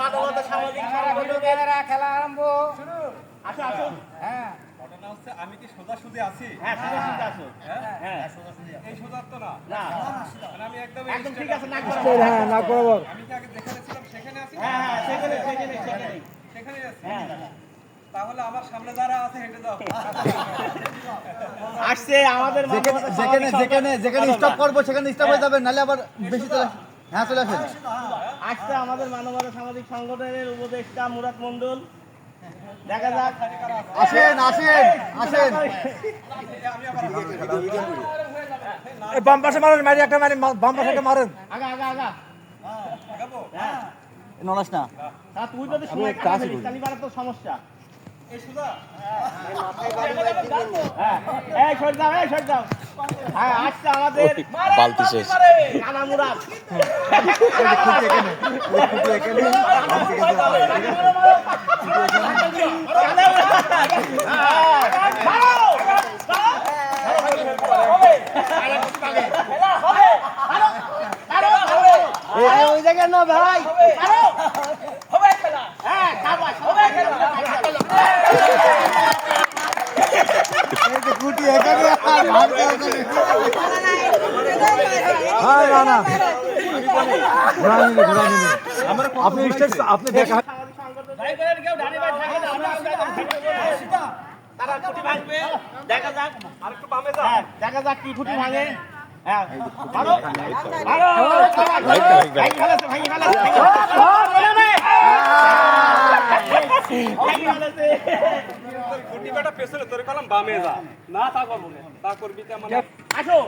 মানবতা সামাজিক খেলা খেলা আরম্ভ শুরু। আসো আসো। হ্যাঁ ঘটনা হচ্ছে আমি কি সোজাসুজি আছি? হ্যাঁ সোজাসুজি আছো। হ্যাঁ এই সোজা তো না। না মানে আমি একদম ঠিক আছে না হ্যাঁ না বরাবর। আমি কি আগে যেখানে ছিলাম সেখানে আছি? হ্যাঁ হ্যাঁ সেখানে সেখানে আছি। হ্যাঁ তাহলে আমার সামনে যারা আছে হেঁটে যাও। আসছে আমাদের যেখানে স্টপ করবো সেখানে স্টপ হয়ে যাবে, নাহলে আবার বেশি চলে। হ্যাঁ চলে আসেন। আসছে আমাদের মানবতা সামাজিক সংগঠনের উপদেষ্টা মুরাদ মণ্ডল। দেখা যাক আসেন আসেন আসেন। আমি আবার বাম পাশে মারেন, মারি একটা মারি, বাম পাশে একটা মারেন। আগা আগা আগা আগাবো। হ্যাঁ নলাস না। তুই যদি সময় কাটাবি তাহলে বাড়া তো সমস্যা। এই সোজা। হ্যাঁ এই সর যাও এই সর যাও। হ্যাঁ আসছে আমাদের বালতি শেষ। কানা মুরাদ। ওই জায়গায় না ভাই গুটি এখানে আর ভাঙতে হবে না। আপনি স্টেজ আপনি দেখা তারা খুঁটি ভাঙবে। দেখা যাক আরেকটু বামে যাও। দেখা যাক কি খুঁটি ভাঙে। হ্যাঁ ভালো ভালো ভাঙি ফেলেছে ভাঙি ফেলেছে গুটি বেটা পেছনে তোরে কলাম বামে যা। না তা করবো না। তা করবি তা মানে আসো।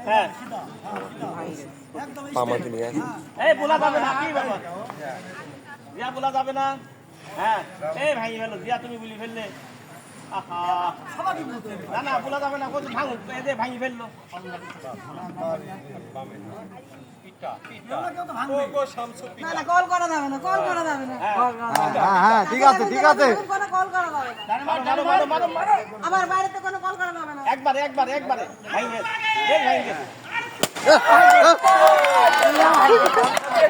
হ্যাঁ আমাকে নিয়ে আসি। এই বলা যাবে না কি ব্যাপার জিয়া বলা যাবে না। হ্যাঁ এই ভাঙি ফেলো জিয়া তুমি বলি ফেললে। আহা না না বলা যাবে না কত ভাঙো এই যে ভাঙি ফেললো। ও শামসু না না কল করা যাবে না, কল করা যাবে না। হ্যাঁ ঠিক আছে ঠিক আছে। কোনো কল করা যাবে না। মারো মারো মারো মারো আবার বাইরেতে কোনো কল করা যাবে না। একবারে একবারে একবারে ভাঙি গেছে এই ভাঙি গেছে।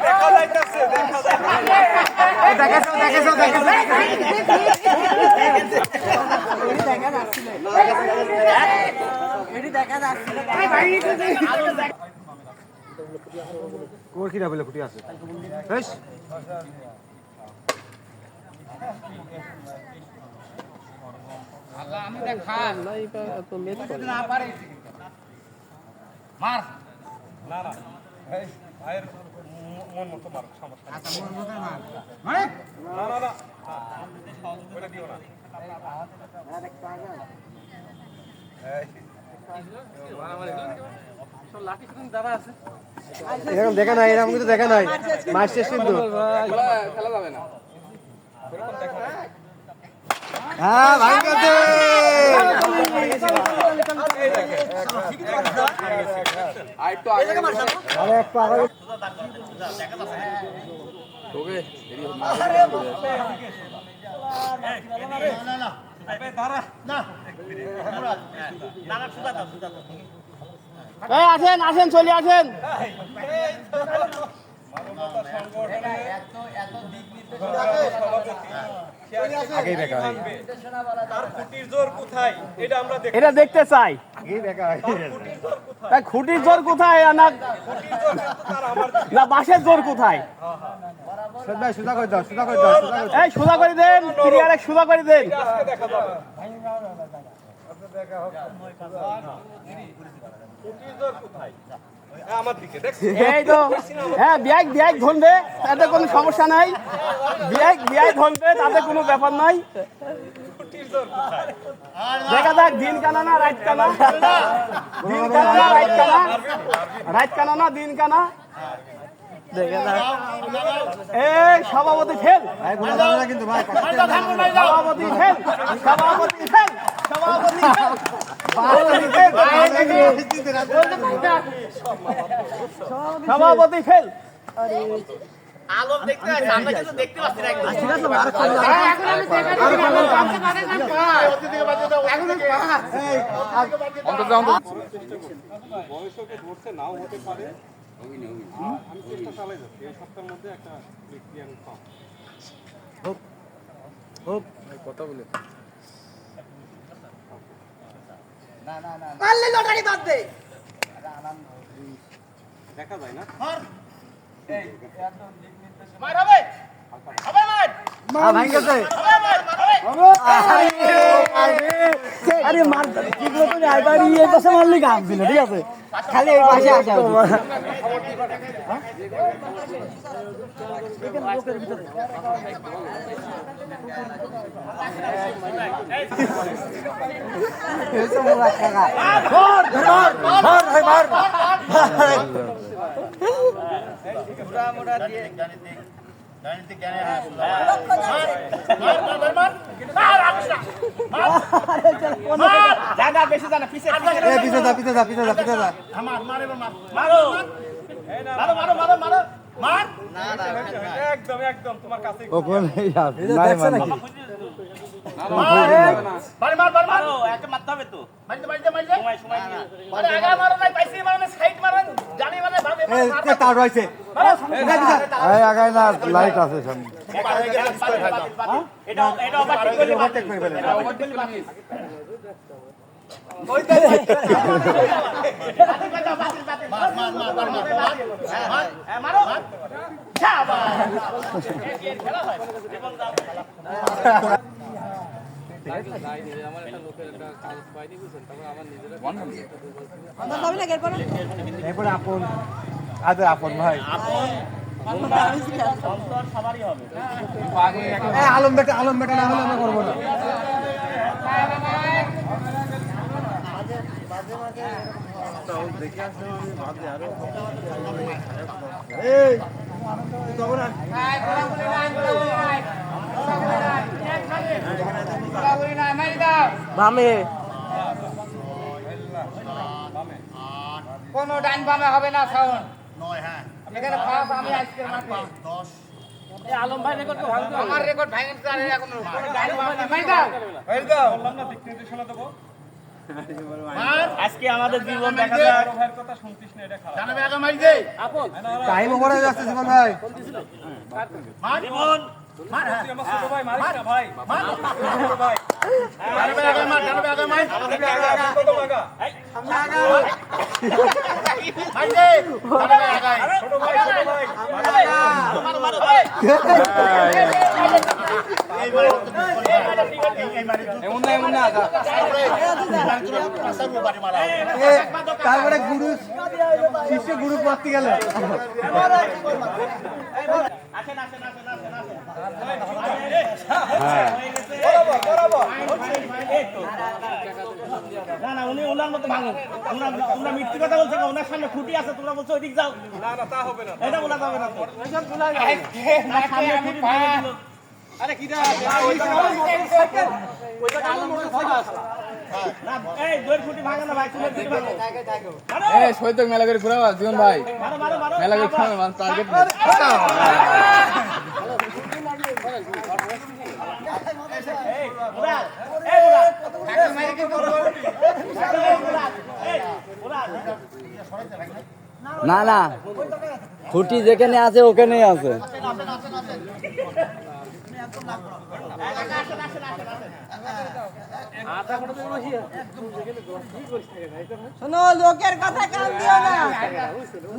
দেখা যাইতাছে দেখা কোর কিরা বলে ফুটি আছে। বেশ আল্লাহ আমি দেখা নাই তো লেট করে না পারে মার না না এই ভাইয়ের মন মতো মার সমস্যা নেই। আচ্ছা মন মতো মার না না না ওটা দিও না। এরকম দেখা নাই, এরকম কিন্তু দেখা নাই। মার শেষ কিন্তু খেলা যাবে না। হ্যাঁ ভাই কাছে আরে একটু আগে তোকে আসেন আসেন চলে আসেন। আগেই দেখা হয়। তার খুঁটির জোর কোথায় এটা আমরা দেখি। এটা দেখতে চাই আগেই দেখা হয়। তাই খুঁটির জোর কোথায় না না বাঁশের জোর কোথায়। ভাই সুজা করে দাও, সুজা করে দাও, সুজা করে দাও। এই সোজা করে দেন ক্লিয়ারে সোজা করে দেন। আজকে দেখা যাবে। খুঁটির জোর কোথায়? আমার দিকে দেখছি। এই তো হ্যাঁ বিয়াক বিয়াক ধরবে তাতে কোনো সমস্যা নাই। বিয়াক বিয়াক ধরবে তাতে কোনো ব্যাপার নাই। খুঁটির জোর কোথায়? দেখা যাক দিন কানা না রাত কানা। দিন কানা না রাত কানা। রাত কানা না দিন কানা। দেখা যাক এই সভাপতি ফেল। ভাই বলা যাবে না কিন্তু ভাই। সভাপতি ফেল। সভাপতি ফেল। সভাপতি ফেল। সভাপতি ফেল। আলো দেখতে পাচ্ছি আমরা কিন্তু দেখতে পাচ্ছি না একদম। ঠিক আছে বয়সকে ধরছে নাও হতে পারে। আমি চেষ্টা চালাই যাচ্ছি এই সপ্তাহের মধ্যে একটা ক্লিয়ারেন্স পাবো। পারলে লটারি বাদ দে। দেখা যায় না ভাঙ্গেছে আরে মার কি বলতো না এবারে এই পাশে মারলি গাম দিল ঠিক আছে খালি এই পাশে আসা এসে মোরা কাকা মার ভাই মার জানা বেশি জানা পিছে পিছে যা একদম একদম তোমার কাছে ওখানে নাই মানে তার রয়েছে আগায় না লাইট আছে সামনে এরপরে আপন আদর আপন ভাই আলম বেটা না হলে আমরা করবো না বামে কোনো ডান বামে হবে না সাউন্ড এখানে ফাঁস আমি আজকের মাঠে আলম ভাই রেকর্ড আমার রেকর্ড ভাঙেন তারে এখন কোনো ডান বামে মাই দাও বললাম না দিক নির্দেশনা দেবো আজকে আমাদের জীবন দেখা যায় বড় ভাইয়ের কথা শুনতিস না এটা খারাপ জানাবে আগে মাই দে আপন টাইম ওভার হয়ে যাচ্ছে জীবন ভাই জীবন তুই আমার ছোট ভাই মারিস না ভাই ছোট ভাই জানাবে আগে মার আমাদের আগে কত লাগা মাই দে জানাবে আগে ছোট ভাই এমন না তারপরে গুরু শিষ্য গুরু করতে গেলে না না উনি ওনার মতো ভাঙুন তোমরা মিথ্যে কথা বলছো না ওনার সামনে খুঁটি আছে তোমরা বলছো ওইদিক যাও না না তা হবে না এটা বলা যাবে না তো আরে কি এই দড়ি খুঁটি ভাঙে না ভাই তুমি খুঁটি ভাঙো সৈতক মেলা করে ঘুরাবা জীবন ভাই মারো মারো মারো মেলা করে ঘুরাবা টার্গেট এই মুরাদ এই মুরাদ না না খুঁটি যেখানে আছে ওখানেই আছে শোনো লোকের কথা কান দিও না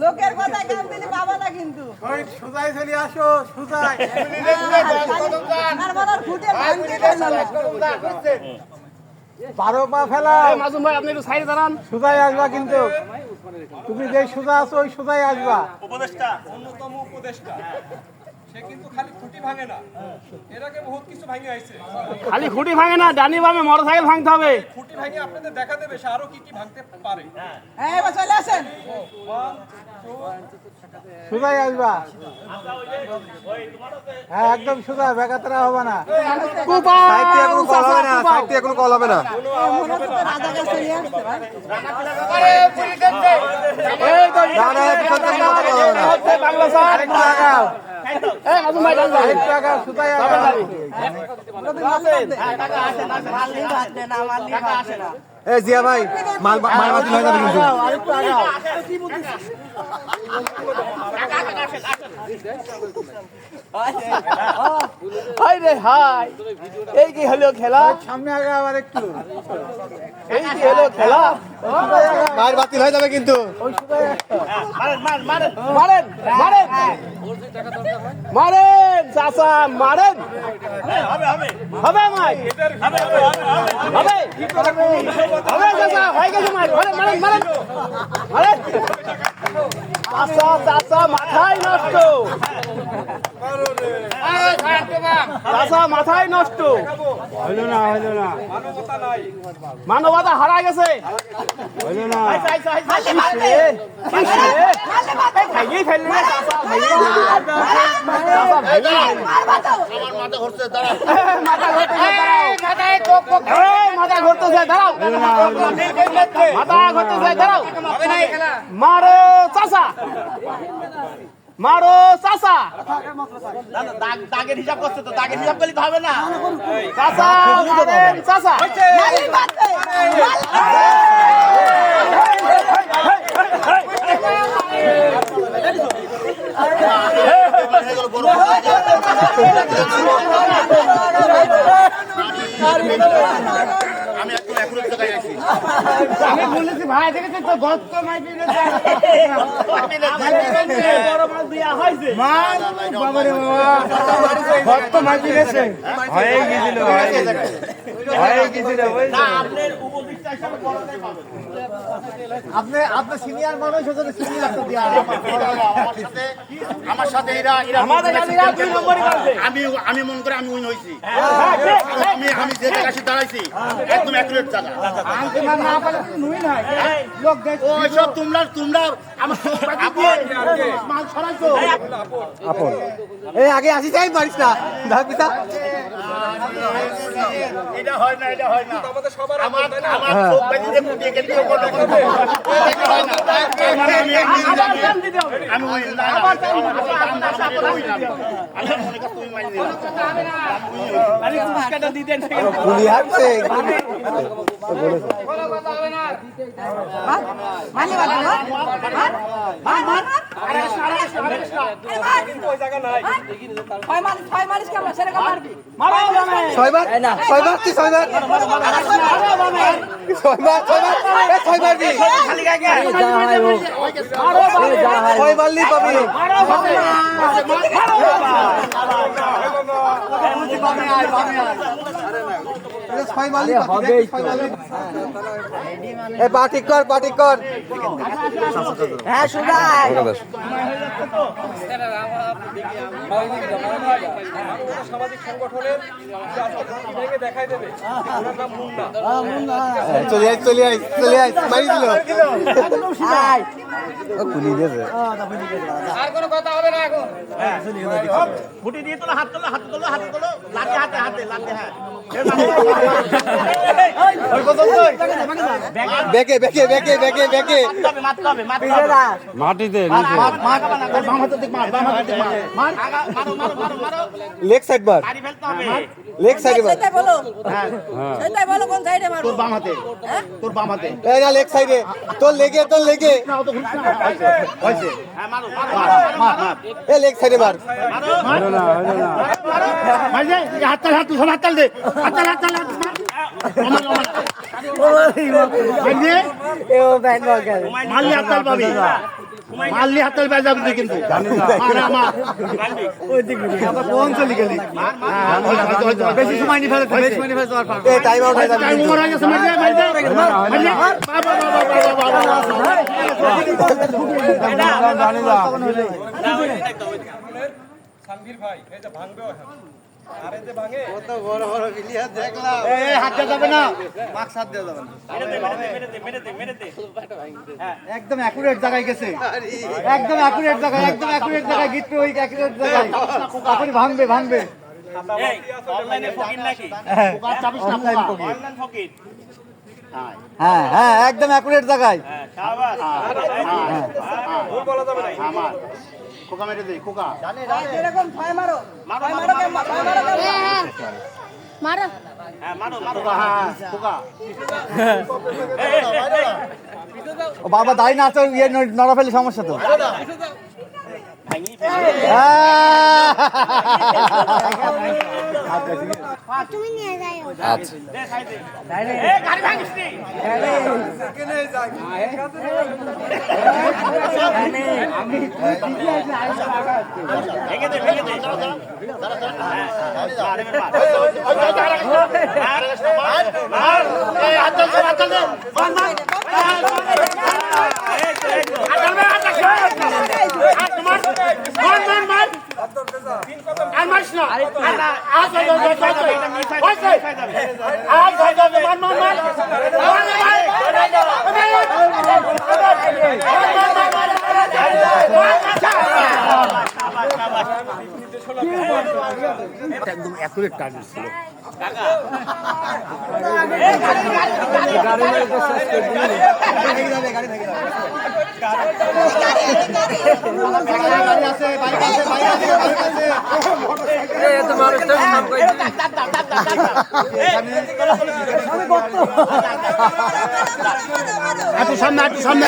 লোকের কথা কান দিলে পাবা না কিন্তু সুজাই চলে আসো সুজাই আর বলার ফুটে ভাঙতে দেয় না 12 পা ফেলা মাজুম ভাই আপনি একটু সাইডে দাঁড়ান সুজাই আসবা কিন্তু তুমি যে সুজা আছো ওই সুজাই আসবা উপদেষ্টা অন্যতম উপদেষ্টা সে কিন্তু খালি খুঁটি ভাঙে না এর আগে বহুত কিছু ভাঙে আইছে খালি খুঁটি ভাঙে না ডানি বামে মোটরসাইকেল ভাঙতে হবে খুঁটি ভাঙে আপনাদের দেখা দেবে সে আরো কি কি ভাঙতে পারে এই এবার চলে আসেন সুজাই আসবা হ্যাঁ একদম সুজা বেকাতরা হবে না সাইডে কোনো কল হবে না মনে হচ্ছে তো রাজা কাছে চলে আসছে ভাই বাংলা স্যার এই মাজুম ভাই ডান সুজাই মারলি বাদ দে না মারলি বাদ দে না এ জিয়া ভাই মাল বাতিল হয়ে যাবে কিন্তু হাই রে হাই, এই কি হলো খেলা? সামনে আগে আবার একটু এই কি হলো খেলা? মাল বাতিল হয়ে যাবে কিন্তু মারেন মারেন মারেন চাচা মারেন। হবে মাই হবে চাচা, হয়ে গেছে মার। মারেন মারেন মারেন মারেন। চাচা চাচা মাথায় নষ্ট, চাচা মাথায় নষ্ট। হইলো না মানবতা নাই। মানবতা হারা গেছে। হইলো না ভাইয়েই ফেললি রে চাচা, ভাইয়েই মাথা ঘুরতেছে, দাঁড়াও। মাথা ঘুরতেছে, দাঁড়াও। মারো চাচা, মারো চাচা। দাগের হিসাব করছে তো, দাগের হিসাব করলে তো হবে না। চাচা মারেন চাচা। আমি একদম একুরেট জায়গায় আছি। আমি বলেছি ভাই দেখেছি তো গস্ত মাইপি বড় মাছ দিয়া হয়েছে। বাবারে বাবা ভক্ত মাইপি গেছে হয়ে গিয়েছিল আপনি সিনিয়র মানুষ হচ্ছে সিনিয়র তো দিয়া আমার সাথে এরা আমাদের গাড়িরা 2 নম্বরই করছে। আমি মন করে আমি উইন হইছি। আমি যে জায়গায় এসে দাঁড়াইছি একদম একুরেট জায়গা। না পারলে নুই না লোক ওইসব তোমরা আমার মাল ছড়াইছো। আপন এই আগে আসি যাই পারিস না দাও পিতা এটা হয় না আমাদের সবার আমার চোখ বাজিয়ে ফুটিয়ে গেলি ওপর আমি উইন না আমি মনে করি তুমি মাইনে দিও আরে পুরস্কারটা দিতেন। গুলি হাঁটছে কিন্তু ওই জায়গা নাই। মারো জানে ছয়বার কি ছয়বার ছয়বার কি খালি গায়ে যা হয় হোক, যা হয় হোক। ছয়বার লি পাবি মারো ভাবে ছয়বার লি হবেই তো। এ পা ঠিক কর হ্যাঁ সুদাই মানবতা সামাজিক সংগঠনের যে আজকে ঘাঁটি ভেঙে দেখাই দেবে, ওনার নাম মুন্না। চলে আই মারি দিল গুলি দিয়েছে আর কোনো কথা হবে না এখন। ফুটি দিয়ে তোলো, হাত তোলো, লাঠি হাতে হ্যাঁ। ওই পর্যন্ত বেকে মারতে হবে মাটিতে লেগ সাইড বার মারি ফেলতে হবে। লেগ সাইড বার সেটাই বলো সেটাই বলো কোন সাইডে মারবো তোর বাম হাতে তোর বাম হাতে এই না লেগ সাইডে তোর লেগে হ্যাঁ মারো এ লেগ সাইডে মার মার দে হাততাল দে হাততাল মারলি হাততাল পাবি যাবি কিন্তু কোন চলি গেলি বেশি সময় নি ফেলে এ টাইম আউট হয়ে যাবে টাইম ওভার হয়ে গেছে সানভীর ভাই এই যে ভাঙবে ওখানে। আর এই যে ভাঙে হাত দেওয়া যাবে না মাস্ক হাত দেওয়া যাবে না একদম অ্যাকুরেট জায়গায় গেছে একদম অ্যাকুরেট জায়গায় গিট্টু ওই অ্যাকুরেট জায়গায় এখনই ভাঙবে অনলাইনে ফকির নাকি? অনলাইন ফকির অনলাইন ফকির। হ্যাঁ একদম অ্যাকুরেট জায়গায় শাবাশ। ভুল বলা যাবে না। আমার খোকা মেরে দে খোকা এরকম ছয় মারো ছয় মারো মারো ও বাবা দাঁড়িয়ে না আছে ইয়ে নড়া ফেলে সমস্যা তো তুমি নিয়ে যাও আচ্ছা একদম অ্যাকুরেট টার্গেট ছিল গাড়ি আছে বাইক আছে বাইক আছে বাইক আছে একটু সামনে একটু সামনে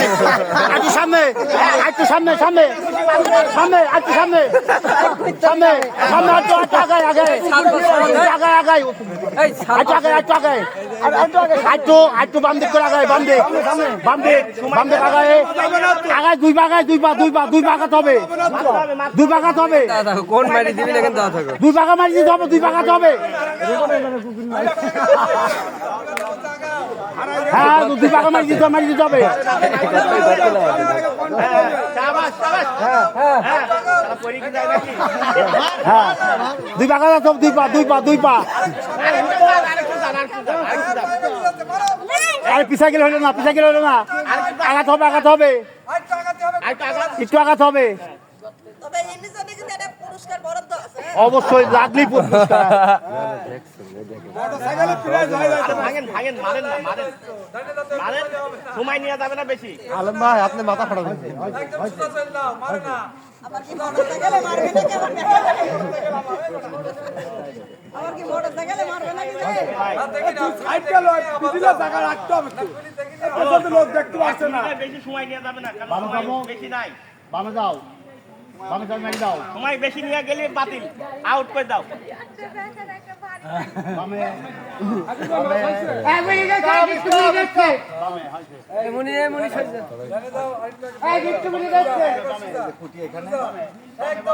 একটু সামনে একটু সামনে সামনে সামনে একটু সামনে সামনে সামনে একটু আগায় আগায় আগায় আগায় একটু আগায় একটু আগায় একটু বাম দিক করে আগায় বাম দিক বাম দিক বাম দিক আগায় আগায় দুই বাগায় দুই বাগাত হবে দুই বাগাত হবে কোন মারি দিবি না কিন্তু থাকো দুই বাগা মারি দিতে হবে দুই বাগাত হবে হ্যাঁ দুই বাগা মারি দিতে হবে হ্যাঁ দুই বাগা দুই পা আরে পিছা গেলে হলো না আঘাত হবে একটু আঘাত হবে তবে এমনি জন্য কিন্তু একটা পুরস্কার বরাদ্দ আছে অবশ্যই লাগলেই পুরস্কার সময় নিয়ে যাবে না বেশি আলম ভাই আপনি মাথা ফাটা দিয়েছেন আবার কি মোটরসাইকেলে মারবে না কেমন আবার কি মোটরসাইকেলে মারবে না কি বেশি সময় নিয়ে যাবে না কারণ বেশি নাই বামে যাও বামে যাও মেরে দাও সময় বেশি নিয়ে গেলে বাতিল আউট করে দাও বামে একদম